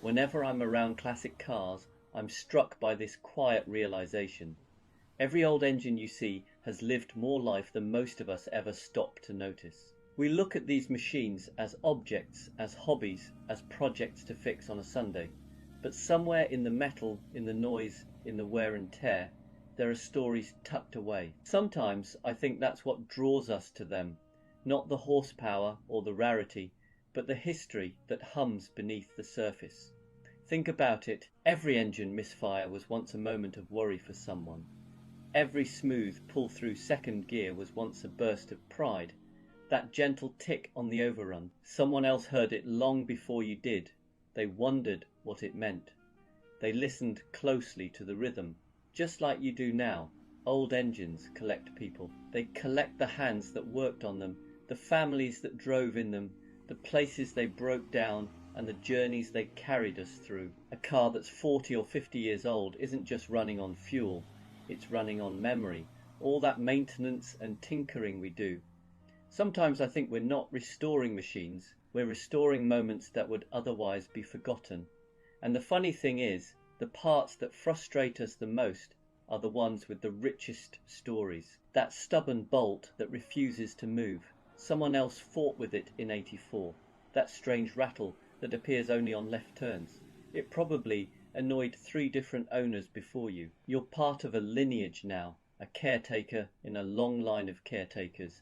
Whenever I'm around classic cars, I'm struck by this quiet realization. Every old engine you see has lived more life than most of us ever stop to notice. We look at these machines as objects, as hobbies, as projects to fix on a Sunday. But somewhere in the metal, in the noise, in the wear and tear, there are stories tucked away. Sometimes I think that's what draws us to them, not the horsepower or the rarity, but the history that hums beneath the surface. Think about it, every engine misfire was once a moment of worry for someone. Every smooth pull-through second gear was once a burst of pride. That gentle tick on the overrun, someone else heard it long before you did. They wondered what it meant. They listened closely to the rhythm. Just like you do now, old engines collect people. They collect the hands that worked on them, the families that drove in them, the places they broke down, and the journeys they carried us through. A car that's 40 or 50 years old isn't just running on fuel, it's running on memory, all that maintenance and tinkering we do. Sometimes I think we're not restoring machines, we're restoring moments that would otherwise be forgotten. And the funny thing is, the parts that frustrate us the most are the ones with the richest stories. That stubborn bolt that refuses to move. Someone else fought with it in '84. That strange rattle that appears only on left turns. It probably annoyed 3 different owners before you. You're part of a lineage now, a caretaker in a long line of caretakers.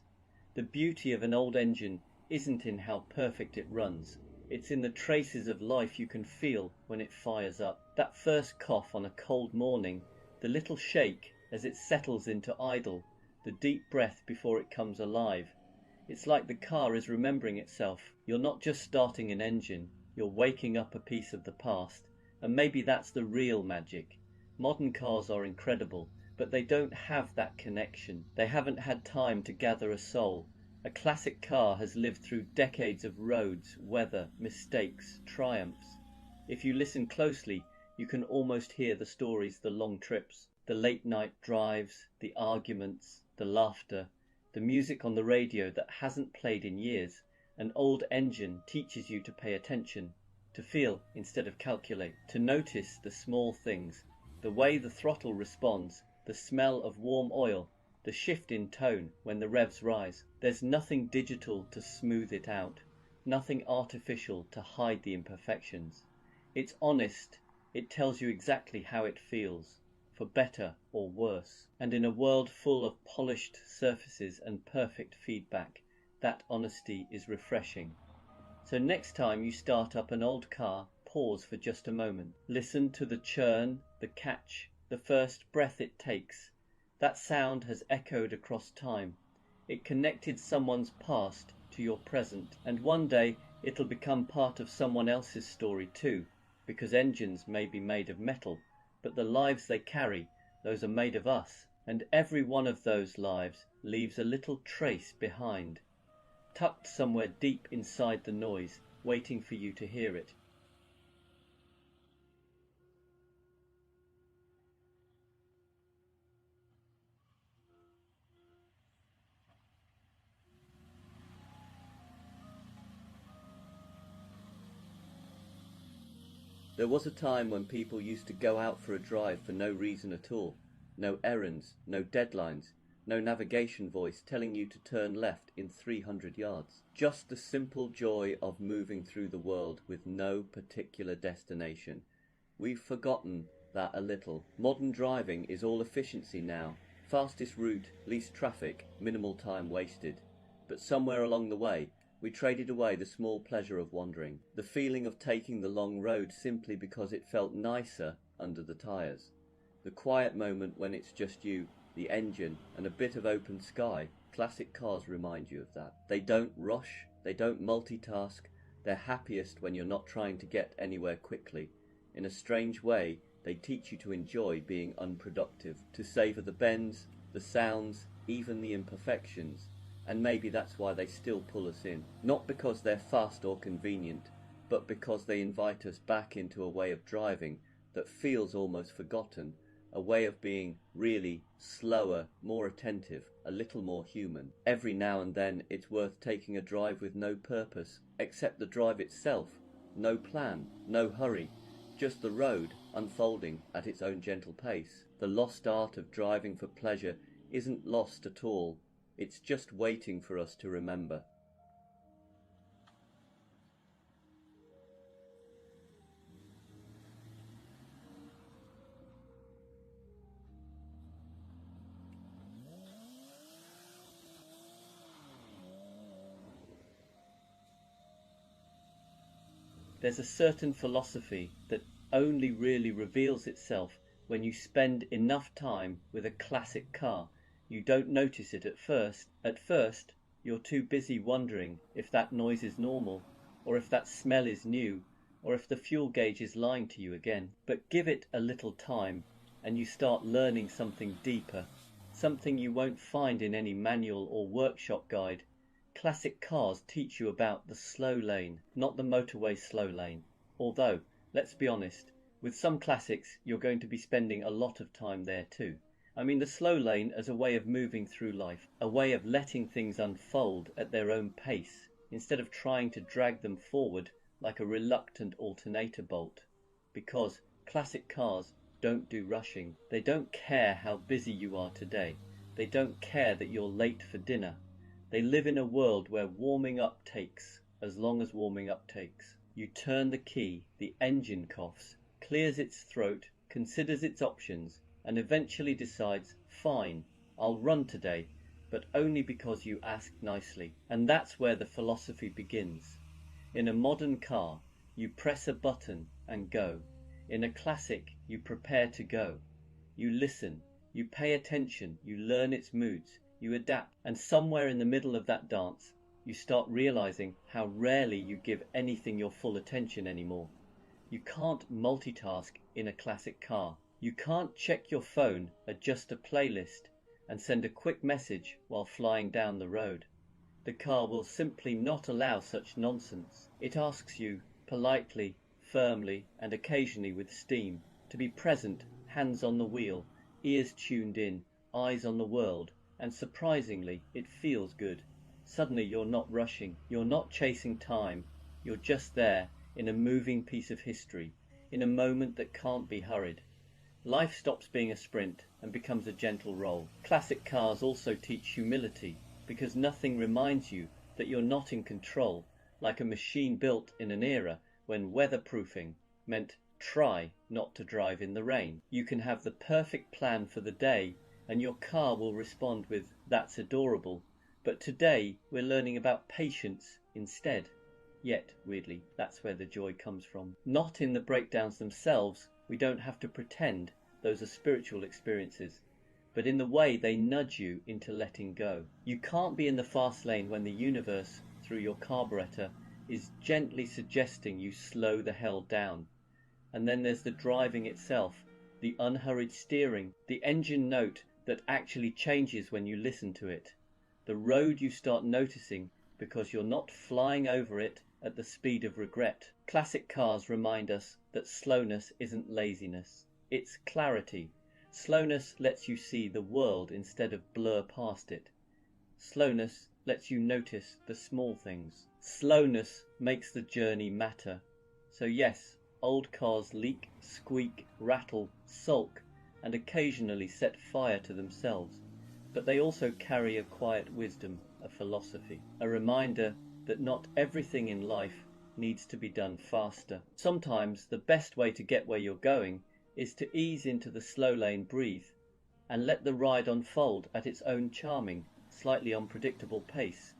The beauty of an old engine isn't in how perfect it runs. It's in the traces of life you can feel when it fires up. That first cough on a cold morning, the little shake as it settles into idle, the deep breath before it comes alive. It's like the car is remembering itself. You're not just starting an engine, you're waking up a piece of the past, and maybe that's the real magic. Modern cars are incredible, but they don't have that connection. They haven't had time to gather a soul. A classic car has lived through decades of roads, weather, mistakes, triumphs. If you listen closely, you can almost hear the stories, the long trips, the late night drives, the arguments, the laughter, the music on the radio that hasn't played in years. An old engine teaches you to pay attention, to feel instead of calculate, to notice the small things, the way the throttle responds, the smell of warm oil, the shift in tone when the revs rise. There's nothing digital to smooth it out, nothing artificial to hide the imperfections. It's honest, it tells you exactly how it feels, for better or worse. And in a world full of polished surfaces and perfect feedback, that honesty is refreshing. So next time you start up an old car, pause for just a moment. Listen to the churn, the catch, the first breath it takes. That sound has echoed across time. It connected someone's past to your present, and one day it'll become part of someone else's story too, because engines may be made of metal, but the lives they carry, those are made of us, and every one of those lives leaves a little trace behind, tucked somewhere deep inside the noise, waiting for you to hear it. There was a time when people used to go out for a drive for no reason at all. No errands, no deadlines, no navigation voice telling you to turn left in 300 yards. Just the simple joy of moving through the world with no particular destination. We've forgotten that a little. Modern driving is all efficiency now. Fastest route, least traffic, minimal time wasted. But somewhere along the way, we traded away the small pleasure of wandering, the feeling of taking the long road simply because it felt nicer under the tyres. The quiet moment when it's just you, the engine, and a bit of open sky. Classic cars remind you of that. They don't rush, they don't multitask, they're happiest when you're not trying to get anywhere quickly. In a strange way, they teach you to enjoy being unproductive, to savour the bends, the sounds, even the imperfections. And maybe that's why they still pull us in. Not because they're fast or convenient, but because they invite us back into a way of driving that feels almost forgotten, a way of being really slower, more attentive, a little more human. Every now and then it's worth taking a drive with no purpose, except the drive itself, No plan, no hurry, just the road unfolding at its own gentle pace. The lost art of driving for pleasure isn't lost at all. It's just waiting for us to remember. There's a certain philosophy that only really reveals itself when you spend enough time with a classic car. You don't notice it at first. At first, you're too busy wondering if that noise is normal, or if that smell is new, or if the fuel gauge is lying to you again. But give it a little time, and you start learning something deeper, something you won't find in any manual or workshop guide. Classic cars teach you about the slow lane, not the motorway slow lane. Although, let's be honest, with some classics you're going to be spending a lot of time there too. I mean the slow lane as a way of moving through life, a way of letting things unfold at their own pace, instead of trying to drag them forward like a reluctant alternator bolt. Because classic cars don't do rushing. They don't care how busy you are today. They don't care that you're late for dinner. They live in a world where warming up takes as long as warming up takes. You turn the key, the engine coughs, clears its throat, considers its options, and eventually decides, fine, I'll run today, but only because you asked nicely. And that's where the philosophy begins. In a modern car, you press a button and go. In a classic, you prepare to go. You listen, you pay attention, you learn its moods, you adapt, and somewhere in the middle of that dance, you start realizing how rarely you give anything your full attention anymore. You can't multitask in a classic car. You can't check your phone, adjust a playlist, and send a quick message while flying down the road. The car will simply not allow such nonsense. It asks you, politely, firmly, and occasionally with steam, to be present, hands on the wheel, ears tuned in, eyes on the world. And surprisingly, it feels good. Suddenly you're not rushing, you're not chasing time, you're just there in a moving piece of history, in a moment that can't be hurried. Life stops being a sprint and becomes a gentle roll. Classic cars also teach humility, because nothing reminds you that you're not in control, like a machine built in an era when weatherproofing meant try not to drive in the rain. You can have the perfect plan for the day, and your car will respond with, that's adorable. But today we're learning about patience instead. Yet, weirdly, that's where the joy comes from. Not in the breakdowns themselves, we don't have to pretend those are spiritual experiences, but in the way they nudge you into letting go. You can't be in the fast lane when the universe, through your carburetor, is gently suggesting you slow the hell down. And then there's the driving itself, the unhurried steering, the engine note that actually changes when you listen to it. The road you start noticing because you're not flying over it at the speed of regret. Classic cars remind us that slowness isn't laziness, it's clarity. Slowness lets you see the world instead of blur past it. Slowness lets you notice the small things. Slowness makes the journey matter. So yes, old cars leak, squeak, rattle, sulk, and occasionally set fire to themselves, but they also carry a quiet wisdom, a philosophy, a reminder that not everything in life needs to be done faster. Sometimes the best way to get where you're going is to ease into the slow lane, breathe, and let the ride unfold at its own charming, slightly unpredictable pace.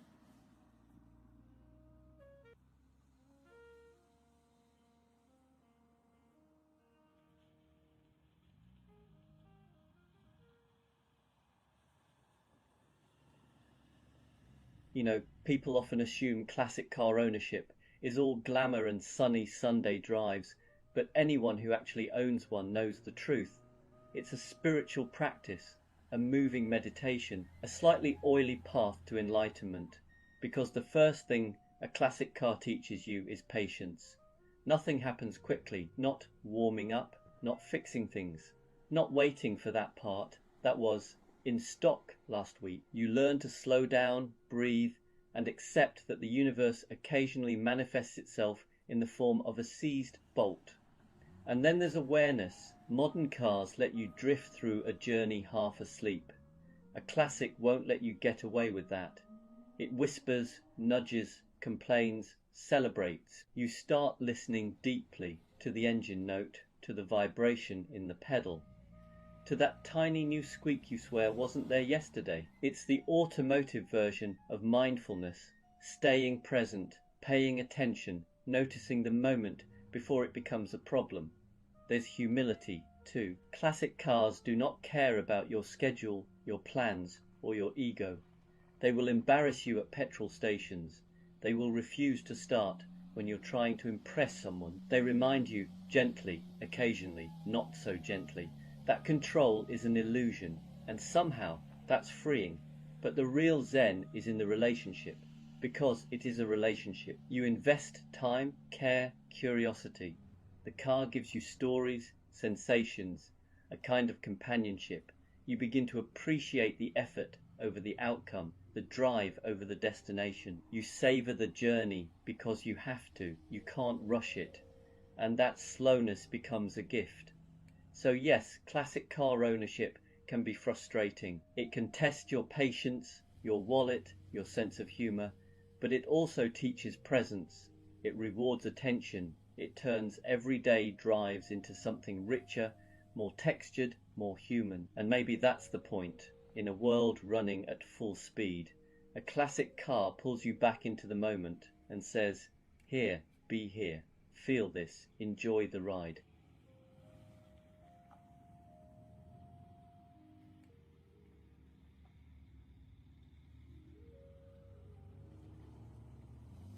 You know, people often assume classic car ownership is all glamour and sunny Sunday drives, but anyone who actually owns one knows the truth. It's a spiritual practice, a moving meditation, a slightly oily path to enlightenment, because the first thing a classic car teaches you is patience. Nothing happens quickly, not warming up, not fixing things, not waiting for that part that was in stock last week. You learn to slow down, breathe, and accept that the universe occasionally manifests itself in the form of a seized bolt. And then there's awareness. Modern cars let you drift through a journey half asleep. A classic won't let you get away with that. It whispers, nudges, complains, celebrates. You start listening deeply to the engine note, to the vibration in the pedal, to that tiny new squeak you swear wasn't there yesterday. It's the automotive version of mindfulness, staying present, paying attention, noticing the moment before it becomes a problem. There's humility too. Classic cars do not care about your schedule, your plans, or your ego. They will embarrass you at petrol stations. They will refuse to start when you're trying to impress someone. They remind you gently, occasionally, not so gently, that control is an illusion, and somehow that's freeing. But the real zen is in the relationship, because it is a relationship. You invest time, care, curiosity. The car gives you stories, sensations, a kind of companionship. You begin to appreciate the effort over the outcome, the drive over the destination. You savor the journey because you have to. You can't rush it. And that slowness becomes a gift. So yes, classic car ownership can be frustrating. It can test your patience, your wallet, your sense of humor, but it also teaches presence. It rewards attention. It turns everyday drives into something richer, more textured, more human. And maybe that's the point. In a world running at full speed, a classic car pulls you back into the moment and says, "Here, be here. Feel this. Enjoy the ride."